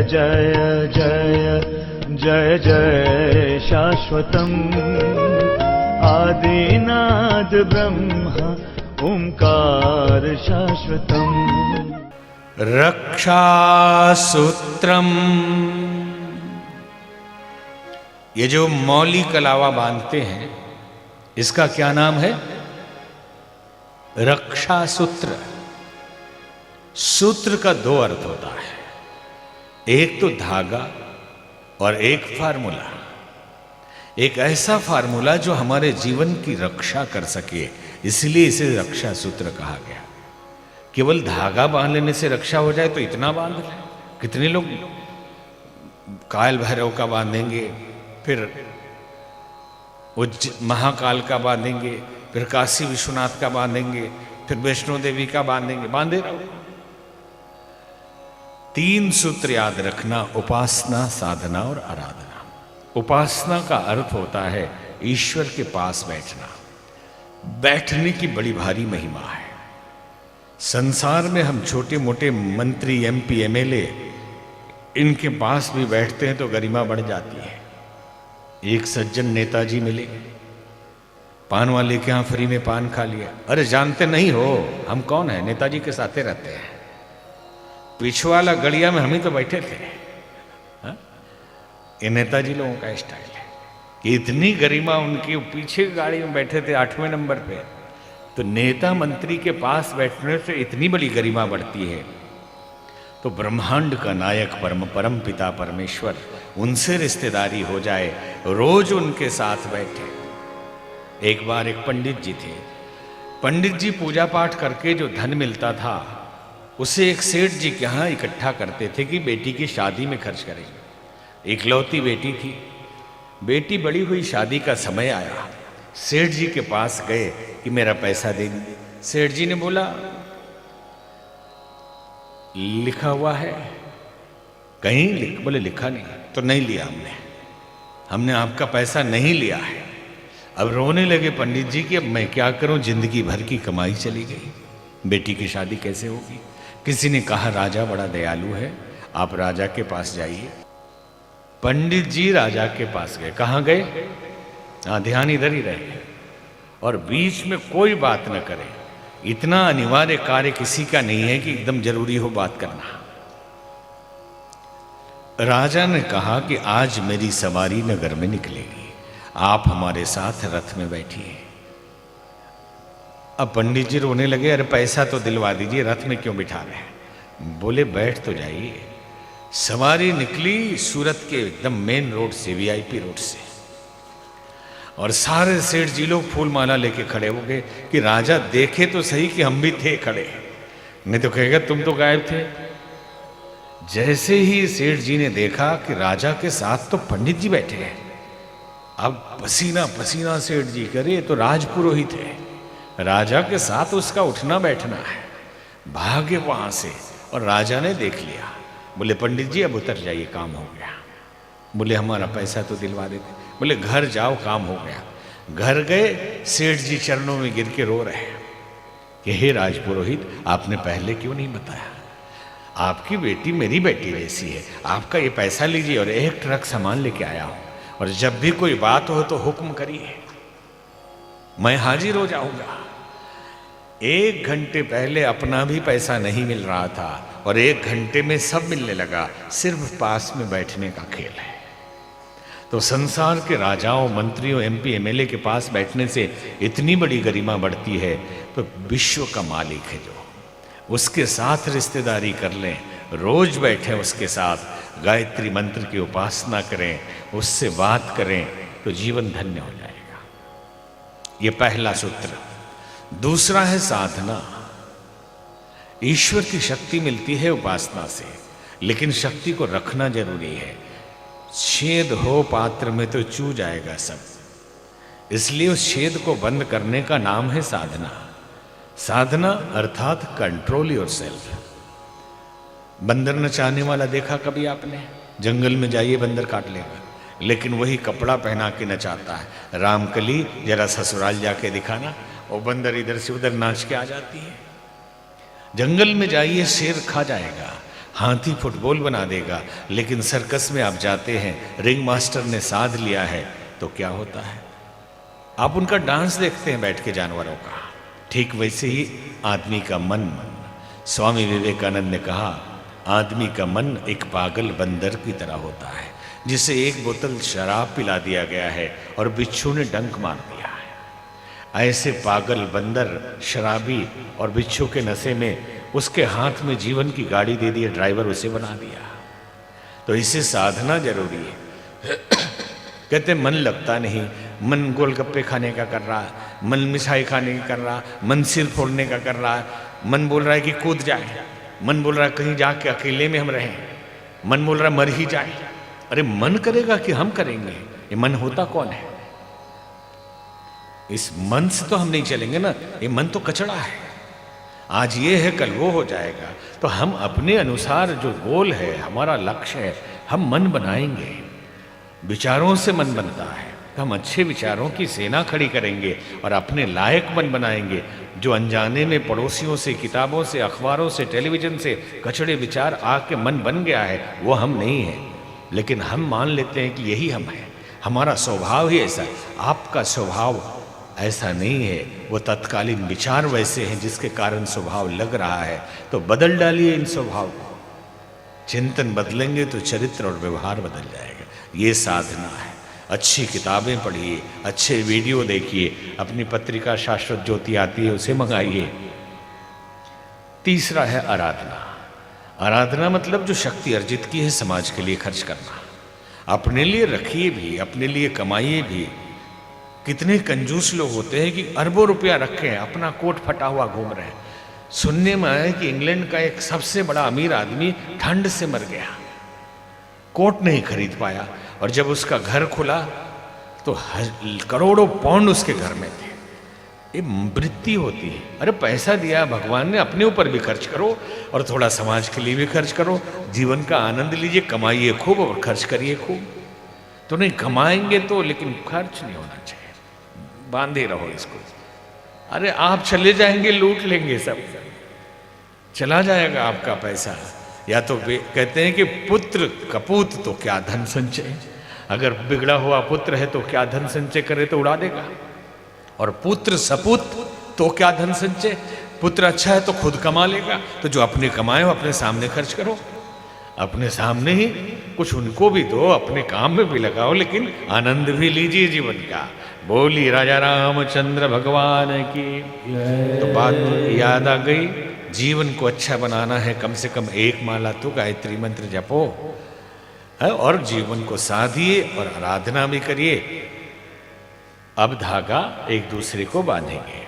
जय जय जय जय शाश्वतम् आदिनाद ब्रह्म ओंकार शाश्वतम्। रक्षासूत्रम, ये जो मौली कलावा बांधते हैं इसका क्या नाम है? रक्षा सूत्र। सूत्र का दो अर्थ होता है, एक तो धागा और एक फार्मूला। एक ऐसा फार्मूला जो हमारे जीवन की रक्षा कर सके, इसलिए इसे रक्षा सूत्र कहा गया। केवल धागा बांध लेने से रक्षा हो जाए तो इतना बांध लें। कितने लोग काल भैरव का बांधेंगे, फिर महाकाल का बांधेंगे, फिर काशी विश्वनाथ का बांधेंगे, फिर वैष्णो देवी का बांधेंगे। बांधे रहो। 3 सूत्र याद रखना, उपासना, साधना और आराधना। उपासना का अर्थ होता है ईश्वर के पास बैठना। बैठने की बड़ी भारी महिमा है। संसार में हम छोटे मोटे मंत्री, एमपी, एमएलए, इनके पास भी बैठते हैं तो गरिमा बढ़ जाती है। एक सज्जन नेताजी मिले, पान वाले के यहां फ्री में पान खा लिया। अरे जानते नहीं हो हम कौन है? नेताजी के साथ रहते हैं। पीछे वाला गड़िया में हम ही तो बैठे थे। ये नेताजी लोगों का स्टाइल है कि इतनी गरिमा उनकी, पीछे गाड़ी में बैठे थे 8वें नंबर पे। तो नेता मंत्री के पास बैठने से इतनी बड़ी गरिमा बढ़ती है। तो ब्रह्मांड का नायक परम पिता परमेश्वर, उनसे रिश्तेदारी हो जाए, रोज उनके साथ बैठे। एक बार एक पंडित जी थे। पंडित जी पूजा पाठ करके जो धन मिलता था उसे एक सेठ जी के यहाँ इकट्ठा करते थे कि बेटी की शादी में खर्च करें। इकलौती बेटी थी। बेटी बड़ी हुई, शादी का समय आया, सेठ जी के पास गए कि मेरा पैसा दे दीजिए। सेठ जी ने बोला लिखा हुआ है कहीं? बोले लिखा नहीं। तो नहीं लिया हमने आपका पैसा नहीं लिया है। अब रोने लगे पंडित जी कि अब मैं क्या करूं, जिंदगी भर की कमाई चली गई, बेटी की शादी कैसे होगी। किसी ने कहा राजा बड़ा दयालु है, आप राजा के पास जाइए। पंडित जी राजा के पास गए। कहाँ गए? ध्यान इधर ही रहे और बीच में कोई बात न करे। इतना अनिवार्य कार्य किसी का नहीं है कि एकदम जरूरी हो बात करना। राजा ने कहा कि आज मेरी सवारी नगर में निकलेगी, आप हमारे साथ रथ में बैठिए। अब पंडित जी रोने लगे, अरे पैसा तो दिलवा दीजिए, रथ में क्यों बिठा रहे हैं? बोले बैठ तो जाइए। सवारी निकली सूरत के एकदम मेन रोड से, वीआईपी रोड से, और सारे सेठ जी लोग फूल माला लेके खड़े हो गए कि राजा देखे तो सही कि हम भी थे खड़े, नहीं तो कहेगा तुम तो गायब थे। जैसे ही सेठ जी ने देखा कि राजा के साथ तो पंडित जी बैठे हैं, अब पसीना पसीना सेठ जी करे, तो राजपुरोहित है, राजा के साथ उसका उठना बैठना है। भागे वहां से और राजा ने देख लिया। बोले पंडित जी अब उतर जाइए, काम हो गया। बोले हमारा पैसा तो दिलवा देते। बोले घर जाओ, काम हो गया। घर गए, सेठ जी चरणों में गिर के रो रहे हैं कि हे राजपुरोहित, आपने पहले क्यों नहीं बताया? आपकी बेटी मेरी बेटी जैसी है, आपका ये पैसा लीजिए और एक ट्रक सामान लेके आया हूं, और जब भी कोई बात हो तो हुक्म करिए, मैं हाजिर हो जाऊंगा। 1 घंटे पहले अपना भी पैसा नहीं मिल रहा था और 1 घंटे में सब मिलने लगा। सिर्फ पास में बैठने का खेल है। तो संसार के राजाओं, मंत्रियों, एमपी, एमएलए के पास बैठने से इतनी बड़ी गरिमा बढ़ती है। तो विश्व का मालिक है जो, उसके साथ रिश्तेदारी कर लें, रोज बैठें उसके साथ, गायत्री मंत्र की उपासना करें, उससे बात करें, तो जीवन धन्य हो जाएगा। ये पहला सूत्र। दूसरा है साधना। ईश्वर की शक्ति मिलती है उपासना से, लेकिन शक्ति को रखना जरूरी है। छेद हो पात्र में तो चू जाएगा सब, इसलिए उस छेद को बंद करने का नाम है साधना। साधना अर्थात कंट्रोल योरसेल्फ। बंदर नचाने वाला देखा कभी आपने? जंगल में जाइए, बंदर काट लेगा, लेकिन वही कपड़ा पहना के नचाता है। रामकली जरा ससुराल जाके दिखाना, वो बंदर इधर से उधर नाच के आ जाती है। जंगल में जाइए, शेर खा जाएगा, हाथी फुटबॉल बना देगा, लेकिन सर्कस में आप जाते हैं, रिंग मास्टर ने साध लिया है तो क्या होता है? आप उनका डांस देखते हैं बैठ के जानवरों का। ठीक वैसे ही आदमी का मन, स्वामी विवेकानंद ने कहा, आदमी का मन एक पागल बंदर की तरह होता है जिसे एक बोतल शराब पिला दिया गया है और बिच्छू ने डंक मार दिया है। ऐसे पागल बंदर, शराबी और बिच्छू के नशे में उसके हाथ में जीवन की गाड़ी दे दी, ड्राइवर उसे बना दिया। तो इसे साधना जरूरी है। कहते मन लगता नहीं, मन गोलगप्पे खाने का कर रहा है, मन मिठाई खाने का कर रहा, मन सिर फोड़ने का कर रहा है, मन बोल रहा है कि कूद जाए, मन बोल रहा है कहीं जाके अकेले में हम रहें, मन बोल रहा है मर ही जाए। अरे मन करेगा कि हम करेंगे? ये मन होता कौन है? इस मन से तो हम नहीं चलेंगे ना, ये मन तो कचड़ा है। आज ये है कल वो हो जाएगा। तो हम अपने अनुसार जो गोल है, हमारा लक्ष्य है, हम मन बनाएंगे। विचारों से मन बनता है, तो हम अच्छे विचारों की सेना खड़ी करेंगे और अपने लायक मन बनाएंगे। जो अनजाने में पड़ोसियों से, किताबों से, अखबारों से, टेलीविजन से कचड़े विचार आके मन बन गया है, वो हम नहीं है। लेकिन हम मान लेते हैं कि यही हम हैं, हमारा स्वभाव ही ऐसा है। आपका स्वभाव ऐसा नहीं है, वो तत्कालीन विचार वैसे हैं जिसके कारण स्वभाव लग रहा है। तो बदल डालिए इन स्वभाव को। चिंतन बदलेंगे तो चरित्र और व्यवहार बदल जाएगा। ये साधना है। अच्छी किताबें पढ़िए, अच्छे वीडियो देखिए, अपनी पत्रिका शाश्वत ज्योति आती है उसे मंगाइए। तीसरा है आराधना। आराधना मतलब जो शक्ति अर्जित की है समाज के लिए खर्च करना। अपने लिए रखिए भी, अपने लिए कमाइए भी। कितने कंजूस लोग होते हैं कि अरबों रुपया रखे हैं, अपना कोट फटा हुआ घूम रहे हैं। सुनने में आया कि इंग्लैंड का एक सबसे बड़ा अमीर आदमी ठंड से मर गया, कोट नहीं खरीद पाया, और जब उसका घर खुला तो करोड़ों पाउंड उसके घर में थे। ये वृत्ति होती है। अरे पैसा दिया भगवान ने, अपने ऊपर भी खर्च करो और थोड़ा समाज के लिए भी खर्च करो। जीवन का आनंद लीजिए, कमाइए खूब और खर्च करिए खूब। तो नहीं कमाएंगे तो, लेकिन खर्च नहीं होना चाहिए, बांधे रहो इसको। अरे आप चले जाएंगे, लूट लेंगे, सब चला जाएगा आपका पैसा। या तो कहते हैं कि पुत्र कपूत तो क्या धन संचय। अगर बिगड़ा हुआ पुत्र है तो क्या धन संचय करे, तो उड़ा देगा। और पुत्र सपूत तो क्या धन संचय। पुत्र अच्छा है तो खुद कमा लेगा। तो जो अपने कमाए हो अपने सामने खर्च करो, अपने सामने ही कुछ उनको भी दो, अपने काम में भी लगाओ, लेकिन आनंद भी लीजिए जीवन का। बोली राजा रामचंद्र भगवान की। तो बात याद आ गई, जीवन को अच्छा बनाना है, कम से कम एक माला तो गायत्री मंत्र जपो है, और जीवन को साधिए और आराधना भी करिए। अब धागा एक दूसरे को बांधेंगे।